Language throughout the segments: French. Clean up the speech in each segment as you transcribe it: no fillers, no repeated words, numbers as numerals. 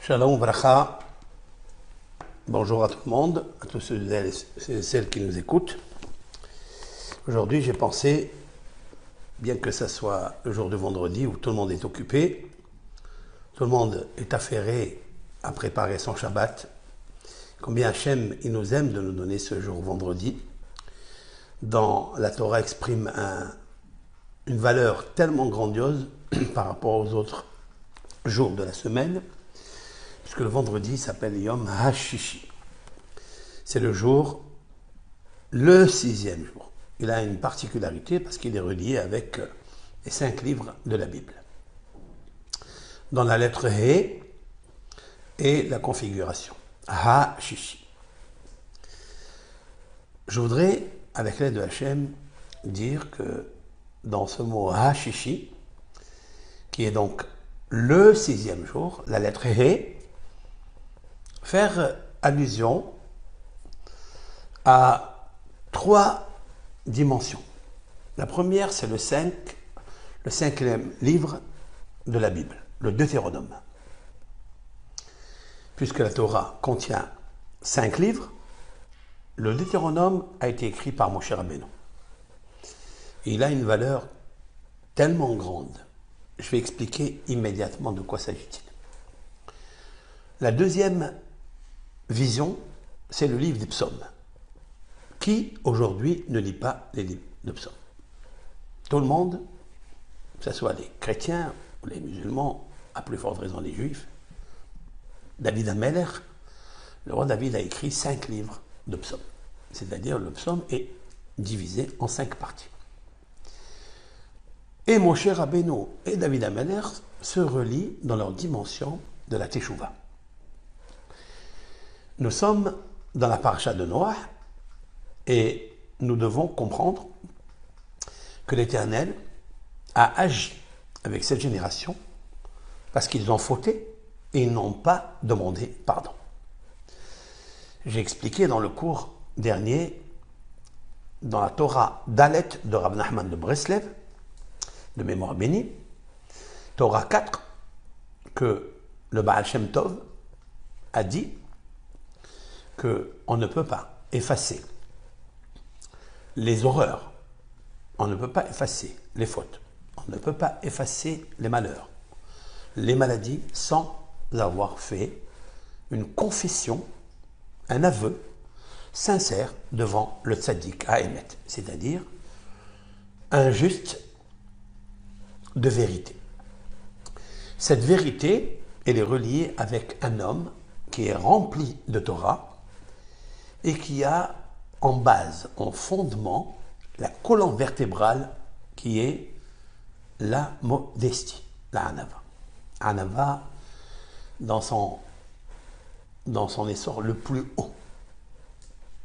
Shalom, bracha. Bonjour à tout le monde, à tous ceux et celles qui nous écoutent. Aujourd'hui, j'ai pensé, bien que ce soit le jour de vendredi où tout le monde est occupé, tout le monde est affairé à préparer son Shabbat, combien Hachem il nous aime de nous donner ce jour vendredi. Dans la Torah exprime une valeur tellement grandiose par rapport aux autres jours de la semaine, puisque le vendredi s'appelle Yom HaShishi. C'est le sixième jour. Il a une particularité parce qu'il est relié avec les 5 livres de la Bible. Dans la lettre He et la configuration. HaShishi. Je voudrais, avec l'aide de Hachem, dire que dans ce mot HaShishi, qui est donc le 6e jour, la lettre He, faire allusion à 3 dimensions. La première, c'est le 5e livre de la Bible, le Deutéronome. Puisque la Torah contient 5 livres, le Deutéronome a été écrit par Moshe Rabbeinu. Il a une valeur tellement grande. Je vais expliquer immédiatement de quoi s'agit-il. La deuxième vision, c'est le livre des psaumes. Qui, aujourd'hui, ne lit pas les livres de psaumes? Tout le monde, que ce soit les chrétiens ou les musulmans, à plus forte raison les juifs. David HaMelech, le roi David a écrit 5 livres de psaumes. C'est-à-dire le psaume est divisé en 5 parties. Et Moshe Rabbeinu et David HaMelech se relient dans leur dimension de la Teshuvah. Nous sommes dans la paracha de Noach et nous devons comprendre que l'Éternel a agi avec cette génération parce qu'ils ont fauté et ils n'ont pas demandé pardon. J'ai expliqué dans le cours dernier, dans la Torah Dalet de Rav Nachman de Breslev, de mémoire bénie, Torah 4, que le Baal Shem Tov a dit qu'on ne peut pas effacer les horreurs, on ne peut pas effacer les fautes, on ne peut pas effacer les malheurs, les maladies sans avoir fait une confession, un aveu sincère devant le tzaddik Haemet, c'est-à-dire un juste de vérité. Cette vérité, elle est reliée avec un homme qui est rempli de Torah et qui a en base, en fondement, la colonne vertébrale qui est la modestie, la Hanava. Hanava dans son essor le plus haut.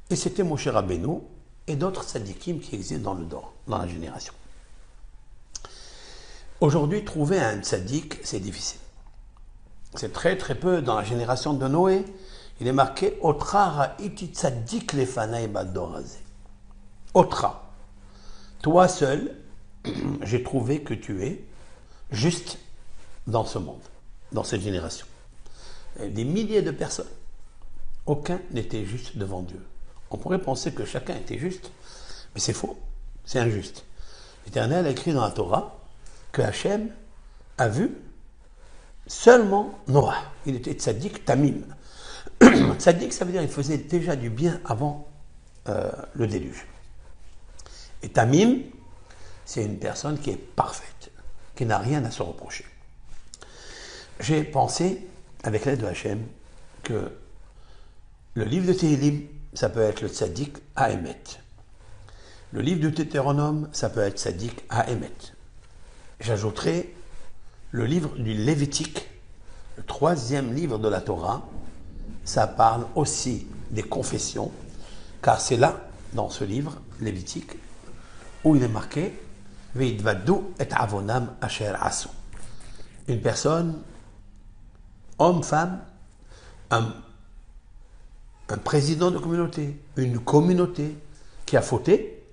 Et c'était Moshe Rabbeinu et d'autres tzadikim qui existent dans la génération. Aujourd'hui, trouver un tzaddik, c'est difficile. C'est très peu dans la génération de Noé. Il est marqué Otra ra'iti tzaddik lefanai badorazé. Otra, toi seul, j'ai trouvé que tu es juste dans ce monde, dans cette génération. Des milliers de personnes, aucun n'était juste devant Dieu. On pourrait penser que chacun était juste, mais c'est faux, c'est injuste. L'Éternel a écrit dans la Torah que Hachem a vu seulement Noah. Il était tzaddik tamim. Tzaddik, ça veut dire qu'il faisait déjà du bien avant le déluge. Et tamim, c'est une personne qui est parfaite, qui n'a rien à se reprocher. J'ai pensé, avec l'aide de Hachem, que le livre de Tehillim, ça peut être le tzaddik Haemet. Le livre du Deutéronome, ça peut être tzaddik Haemet. J'ajouterai le livre du Lévitique, le 3e livre de la Torah. Ça parle aussi des confessions, car c'est là, dans ce livre lévitique, où il est marqué « Veidvaddu et avonam asher asu ». Une personne, homme, femme, un président de communauté, une communauté qui a fauté,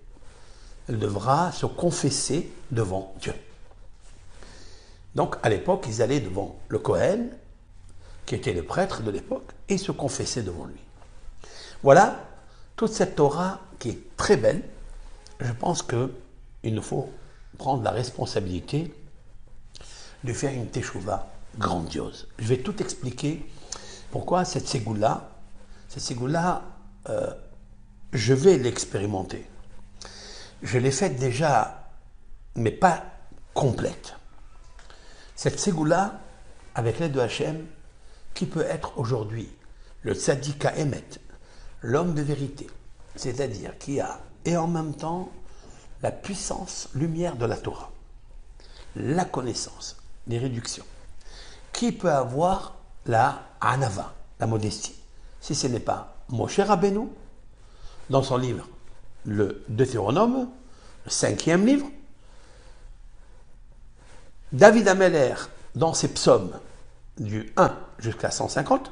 elle devra se confesser devant Dieu. Donc, à l'époque, ils allaient devant le Kohen, qui était le prêtre de l'époque, et se confessait devant lui. Voilà toute cette Torah qui est très belle. Je pense qu'il nous faut prendre la responsabilité de faire une teshuva grandiose. Je vais tout expliquer pourquoi cette ségoula, je vais l'expérimenter. Je l'ai faite déjà, mais pas complète. Cette ségoula, avec l'aide de Hachem, qui peut être aujourd'hui le tzaddik Emet, l'homme de vérité, c'est-à-dire qui a, et en même temps, la puissance, lumière de la Torah, la connaissance, les réductions, qui peut avoir la anava, la modestie, si ce n'est pas Moshe Rabbeinu, dans son livre, le Deutéronome, le 5e livre, David Ameller, dans ses psaumes, du 1 jusqu'à 150,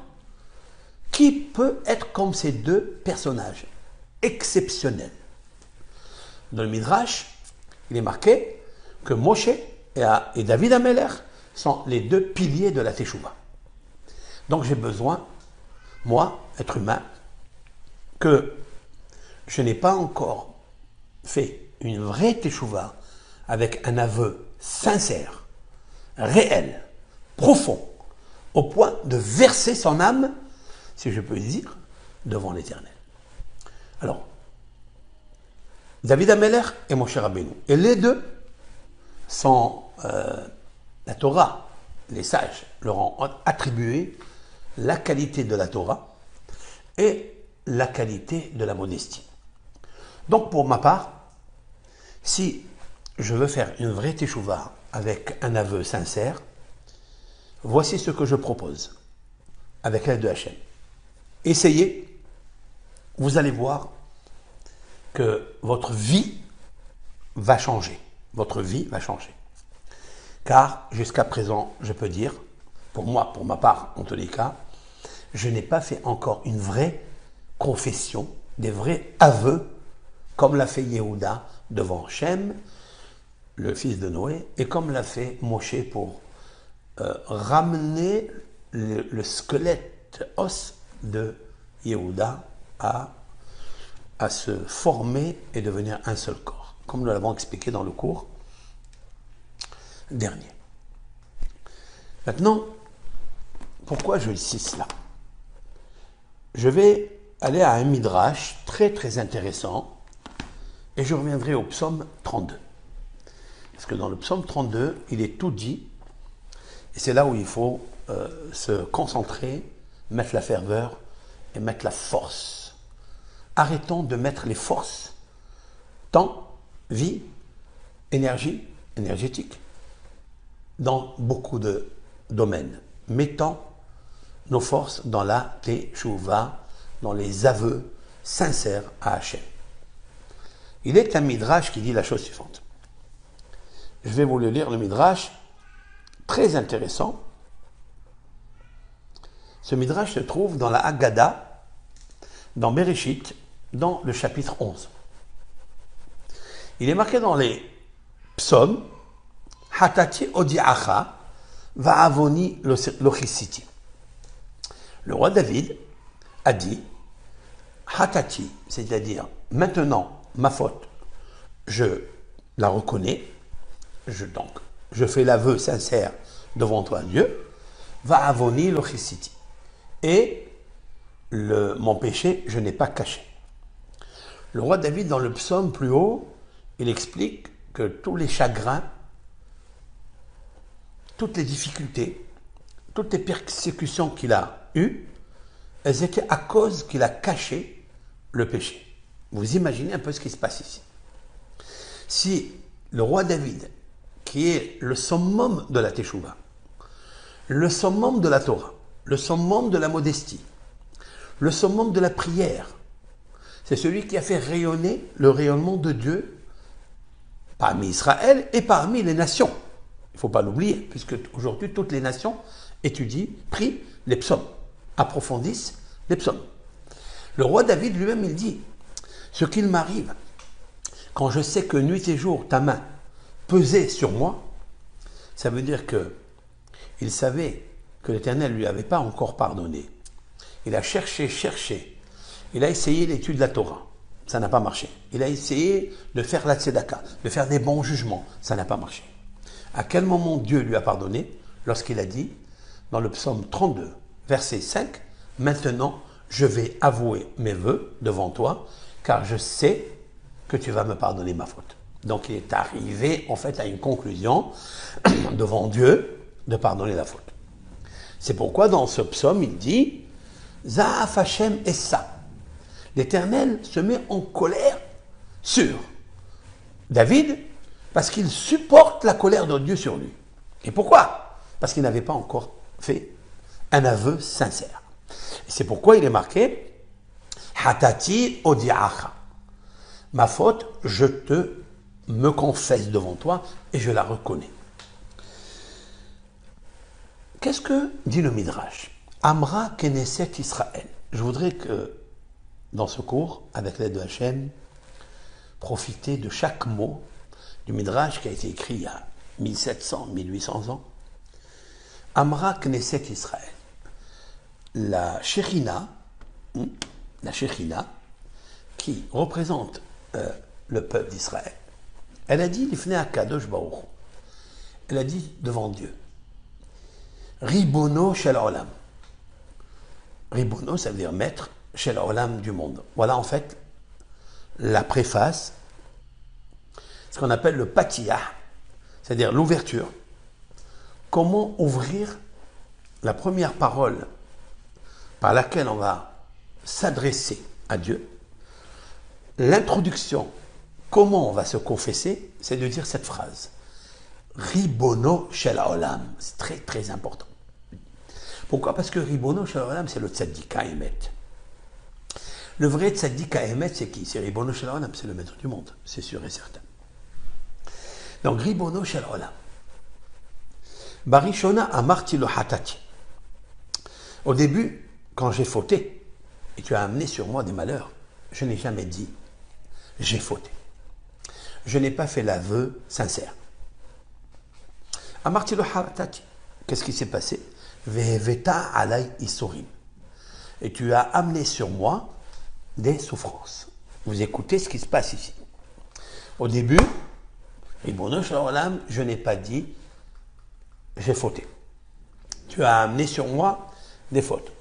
qui peut être comme ces deux personnages exceptionnels. Dans le Midrash, il est marqué que Moshe et David Ameller sont les deux piliers de la Teshuva. Donc j'ai besoin, moi, être humain, que je n'ai pas encore fait une vraie Teshuva avec un aveu sincère, réel, profond, au point de verser son âme, si je peux le dire, devant l'Éternel. Alors, David Ameller et Moshe Rabbeinu. Et les deux sont, la Torah, les sages leur ont attribué la qualité de la Torah et la qualité de la modestie. Donc pour ma part, si je veux faire une vraie teshuva avec un aveu sincère, voici ce que je propose avec l'aide de Hachem. Essayez, vous allez voir que votre vie va changer. Votre vie va changer. Car jusqu'à présent, je peux dire, pour moi, pour ma part, en tous les cas, je n'ai pas fait encore une vraie confession, des vrais aveux, comme l'a fait Yehuda devant Shem, le fils de Noé, et comme l'a fait Moshe pour ramener le squelette os de Yehuda à se former et devenir un seul corps, comme nous l'avons expliqué dans le cours dernier. Maintenant, pourquoi je cite cela? Je vais aller à un midrash très très intéressant et je reviendrai au psaume 32. Parce que dans le psaume 32, il est tout dit et c'est là où il faut se concentrer, mettre la ferveur et mettre la force. Arrêtons de mettre les forces, temps, vie, énergie, énergétique, dans beaucoup de domaines. Mettons nos forces dans la teshuva, dans les aveux sincères à Hachem. Il est un midrash qui dit la chose suivante. Je vais vous le lire, le midrash, très intéressant. Ce midrash se trouve dans la Haggadah, dans Bereshit, dans le chapitre 11. Il est marqué dans les psaumes, Hatati odiacha va'avoni lochisiti. Le roi David a dit, Hatati, c'est-à-dire maintenant ma faute, je la reconnais, je fais l'aveu sincère devant toi, Dieu, va'avoni lochisiti. Et mon péché, je n'ai pas caché. Le roi David, dans le psaume plus haut, il explique que tous les chagrins, toutes les difficultés, toutes les persécutions qu'il a eues, elles étaient à cause qu'il a caché le péché. Vous imaginez un peu ce qui se passe ici. Si le roi David, qui est le summum de la teshuva, le summum de la Torah, le summum de la modestie, le summum de la prière, c'est celui qui a fait rayonner le rayonnement de Dieu parmi Israël et parmi les nations. Il ne faut pas l'oublier, puisque aujourd'hui toutes les nations étudient, prient les psaumes, approfondissent les psaumes. Le roi David lui-même, il dit, ce qu'il m'arrive, quand je sais que nuit et jour ta main pesait sur moi, ça veut dire que il savait que l'Éternel ne lui avait pas encore pardonné. Il a cherché. Il a essayé l'étude de la Torah. Ça n'a pas marché. Il a essayé de faire la tzedaka, de faire des bons jugements. Ça n'a pas marché. À quel moment Dieu lui a pardonné? Lorsqu'il a dit, dans le psaume 32, verset 5, « Maintenant, je vais avouer mes vœux devant toi, car je sais que tu vas me pardonner ma faute. » Donc il est arrivé en fait à une conclusion devant Dieu de pardonner la faute. C'est pourquoi dans ce psaume il dit « Za'af Hashem Essa ». L'Éternel se met en colère sur David parce qu'il supporte la colère de Dieu sur lui. Et pourquoi? Parce qu'il n'avait pas encore fait un aveu sincère. Et c'est pourquoi il est marqué « Hatati odiacha ». Ma faute, je me confesse devant toi et je la reconnais. Qu'est-ce que dit le Midrash? Amra Knesset Israël. Je voudrais que, dans ce cours, avec l'aide de Hachem, profiter de chaque mot du Midrash qui a été écrit il y a 1700, 1800 ans. Amra Knesset Israël. La Shekhinah, qui représente le peuple d'Israël, elle a dit l'Ifnei HaKadosh Baruch Hu. Elle a dit devant Dieu, Ribono shel olam. Ribono, ça veut dire maître shel olam du monde. Voilà en fait la préface, ce qu'on appelle le patiyah, c'est-à-dire l'ouverture. Comment ouvrir la première parole par laquelle on va s'adresser à Dieu. L'introduction, comment on va se confesser, c'est de dire cette phrase. Ribono shel olam. C'est très très important. Pourquoi? Parce que Ribono shel olam, c'est le tzaddik ha'emet. Le vrai tzaddik ha'emet, c'est qui? C'est Ribono shel olam, c'est le maître du monde, c'est sûr et certain. Donc Ribono shel olam. Barishona amarti lo hatati. Au début, quand j'ai fauté, et tu as amené sur moi des malheurs, je n'ai jamais dit j'ai fauté. Je n'ai pas fait l'aveu sincère. Amarti lo hatati. Qu'est-ce qui s'est passé? Veheveta alay isurim. Et tu as amené sur moi des souffrances. Vous écoutez ce qui se passe ici. Au début, Ribono shel olam, je n'ai pas dit j'ai fauté. Tu as amené sur moi des fautes.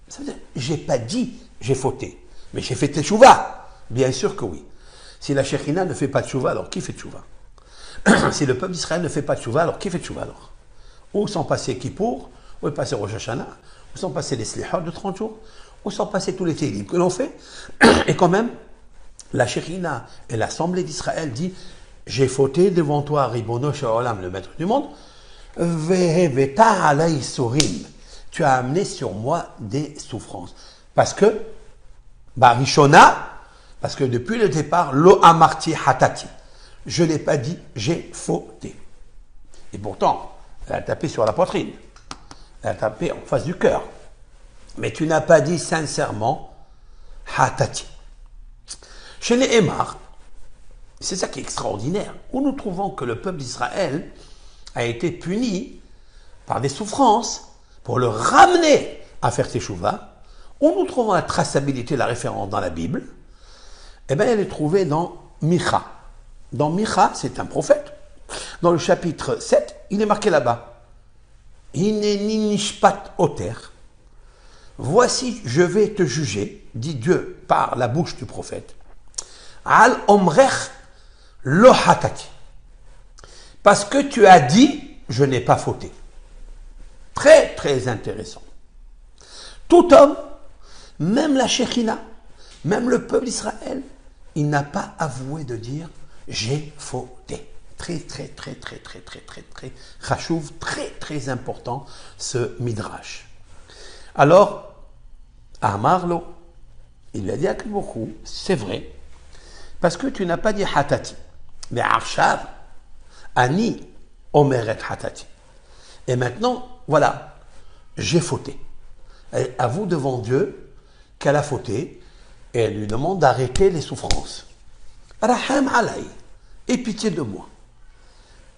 Ça veut dire, j'ai pas dit j'ai fauté, mais j'ai fait teshuva. Bien sûr que oui. Si la Shekhinah ne fait pas teshuva, alors qui fait teshuva? Si le peuple d'Israël ne fait pas teshuva, alors qui fait teshuva alors? Où sont passés Kippour, où est passé Rosh Hashanah, où sont passés les Slihot de 30 jours, où sont passés tous les Télim que l'on fait? Et quand même, la Shekhinah et l'Assemblée d'Israël dit j'ai fauté devant toi, Ribono shel olam, le maître du monde. Veheveta alay isurim. Tu as amené sur moi des souffrances. Parce que, Barishona, parce que depuis le départ, lo amarti hatati. Je n'ai pas dit j'ai fauté. Et pourtant, elle a tapé sur la poitrine. Elle a tapé en face du cœur. Mais tu n'as pas dit sincèrement hatati. Chez les Émar, c'est ça qui est extraordinaire, où nous trouvons que le peuple d'Israël a été puni par des souffrances pour le ramener à faire teshuva, où nous trouvons la traçabilité, la référence dans la Bible, eh bien elle est trouvée dans Micha. Dans Micha, c'est un prophète. Dans le chapitre 7, il est marqué là-bas. Hineni nishpat oter. Voici, je vais te juger, dit Dieu par la bouche du prophète. Al omrech lo hatati. Parce que tu as dit, je n'ai pas fauté. Très, très intéressant. Tout homme, même la Shekhinah, même le peuple d'Israël, il n'a pas avoué de dire, j'ai fauté. Très, très, très, très, très, très, très, très, chachouv, très, très important, ce midrash. Alors, Amarlo, il lui a dit à Kiboukou, c'est vrai, parce que tu n'as pas dit hatati, mais arshav, ani omeret hatati. Et maintenant, voilà, j'ai fauté. Elle avoue devant Dieu qu'elle a fauté et elle lui demande d'arrêter les souffrances. Raham alay, aie pitié de moi.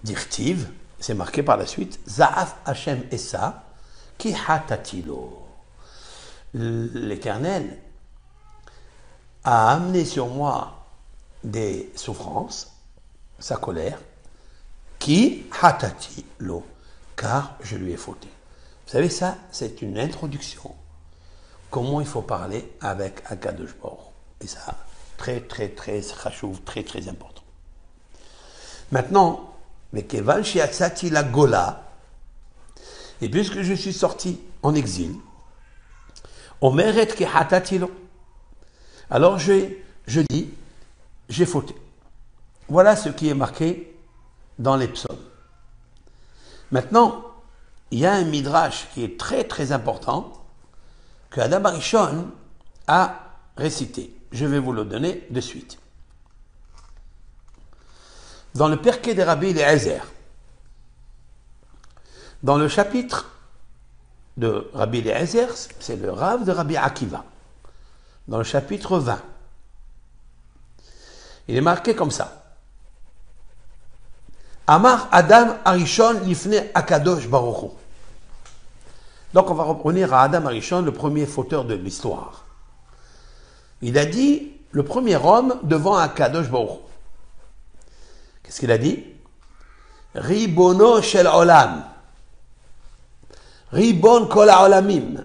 Dirtiv, c'est marqué par la suite, Za'af Hashem Essa, Ki hatatilo. L'Éternel a amené sur moi des souffrances, sa colère, qui hatatilo, car je lui ai fauté. Vous savez, ça, c'est une introduction. Comment il faut parler avec Akadosh Baruch Hu. Et ça, très, très, très, très, très important. Maintenant, mais Kevan Shiatsati la Gola, et puisque je suis sorti en exil, Omeret ki hatatilo, alors je dis, j'ai fauté. Voilà ce qui est marqué dans les psaumes. Maintenant, il y a un midrash qui est très très important que Adam Arishon a récité. Je vais vous le donner de suite. Dans le Perké des Rabbi Eliezer, dans le chapitre de Rabbi Eliezer, c'est le Rav de Rabbi Akiva, dans le chapitre 20, il est marqué comme ça. Amar Adam Arishon lifne Akadosh Baruch Hu. Donc on va revenir à Adam Arishon, le premier fauteur de l'histoire. Il a dit, le premier homme devant Akadosh Baruch Hu. Qu'est-ce qu'il a dit? Ribono shel olam. Ribon kol haolamim.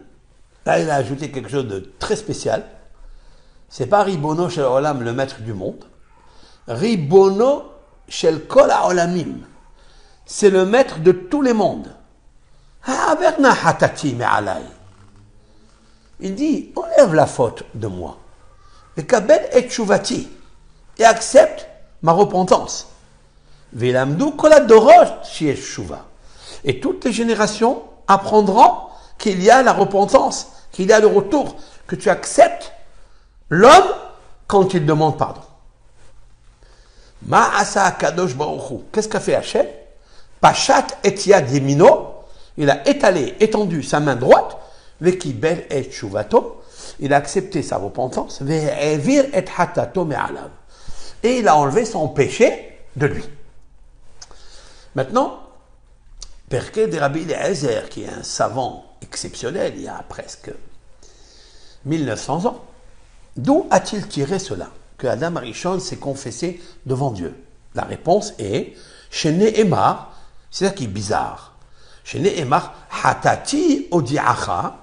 Là, il a ajouté quelque chose de très spécial. C'est pas Ribono shel olam, le maître du monde. Ribono shel kol haolamim. C'est le maître de tous les mondes. Il dit, enlève la faute de moi. Et accepte ma repentance. Et toutes les générations apprendront qu'il y a la repentance, qu'il y a le retour, que tu acceptes l'homme quand il demande pardon. Qu'est-ce qu'a fait Hachem? Pachat et yad yemino. Il a étendu sa main droite, vekibel et shuvato, il a accepté sa repentance, ve'evir et hatato me'alav, et il a enlevé son péché de lui. Maintenant, Perké de Rabbi Eliezer, qui est un savant exceptionnel, il y a presque 1900 ans, d'où a-t-il tiré cela? Que Adam Arishon s'est confessé devant Dieu. La réponse est, chez Nehemar, c'est ça qui est bizarre. Chez Nehemar, Hatati odiacha,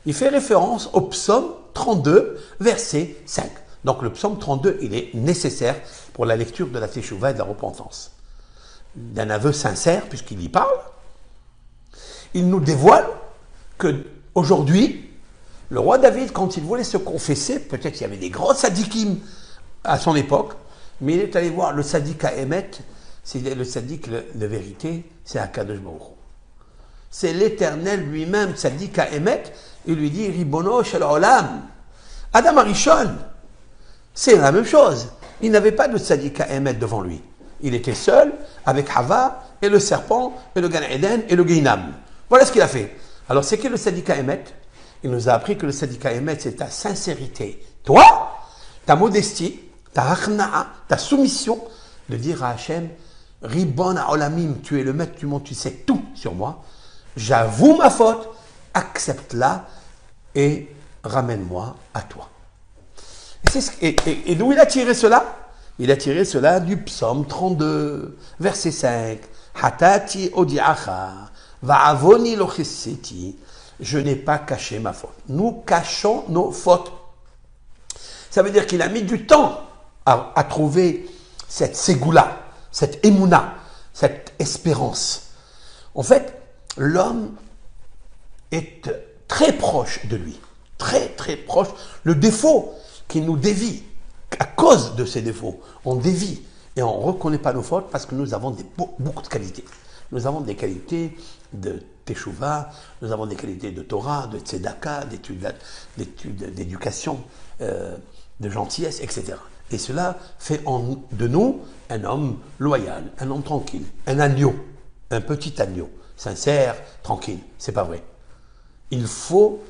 il fait référence au psaume 32, verset 5. Donc le psaume 32, il est nécessaire pour la lecture de la Teshuvah et de la repentance. D'un aveu sincère, puisqu'il y parle, il nous dévoile que aujourd'hui, le roi David, quand il voulait se confesser, peut-être qu'il y avait des grands sadikim à son époque, mais il est allé voir le sadik à Emet, c'est le sadik de vérité, c'est Akadosh Baruch Hu. C'est l'Éternel lui-même, sadik à Emet, il lui dit Ribono shel olam. Adam Arishon, c'est la même chose. Il n'avait pas de sadik à Emet devant lui. Il était seul avec Hava et le serpent et le Gan Eden et le Guinam. Voilà ce qu'il a fait. Alors c'est qui le sadik à Emet? Il nous a appris que le sadik à Emet, c'est ta sincérité. Toi, ta modestie, ta achna'a, ta soumission, de dire à Hachem, Ribon Olamim, tu es le maître du monde, tu sais tout sur moi. J'avoue ma faute, accepte-la et ramène-moi à toi. Et d'où il a tiré cela? Il a tiré cela du psaume 32, verset 5. Hatati odiacha, va'avoni locheseti. Je n'ai pas caché ma faute. Nous cachons nos fautes. Ça veut dire qu'il a mis du temps à trouver cette ségoula, cette émouna, cette espérance. En fait, l'homme est très proche de lui, très très proche. Le défaut qui nous dévie, à cause de ces défauts, on dévie et on ne reconnaît pas nos fautes parce que nous avons beaucoup de qualités. Nous avons des qualités de Teshuvah, nous avons des qualités de Torah, de Tzedaka, d'éducation, de gentillesse, etc. Et cela fait de nous un homme loyal, un homme tranquille, un agneau, un petit agneau, sincère, tranquille. C'est pas vrai. Il faut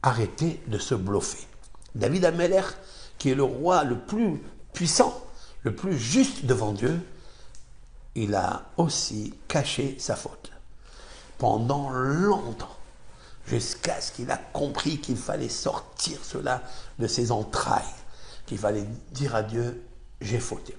arrêter de se bluffer. David Ameler, qui est le roi le plus puissant, le plus juste devant Dieu, il a aussi caché sa faute. Pendant longtemps. jusqu'à ce qu'il a compris qu'il fallait sortir cela de ses entrailles, qu'il fallait dire à Dieu, j'ai fauté.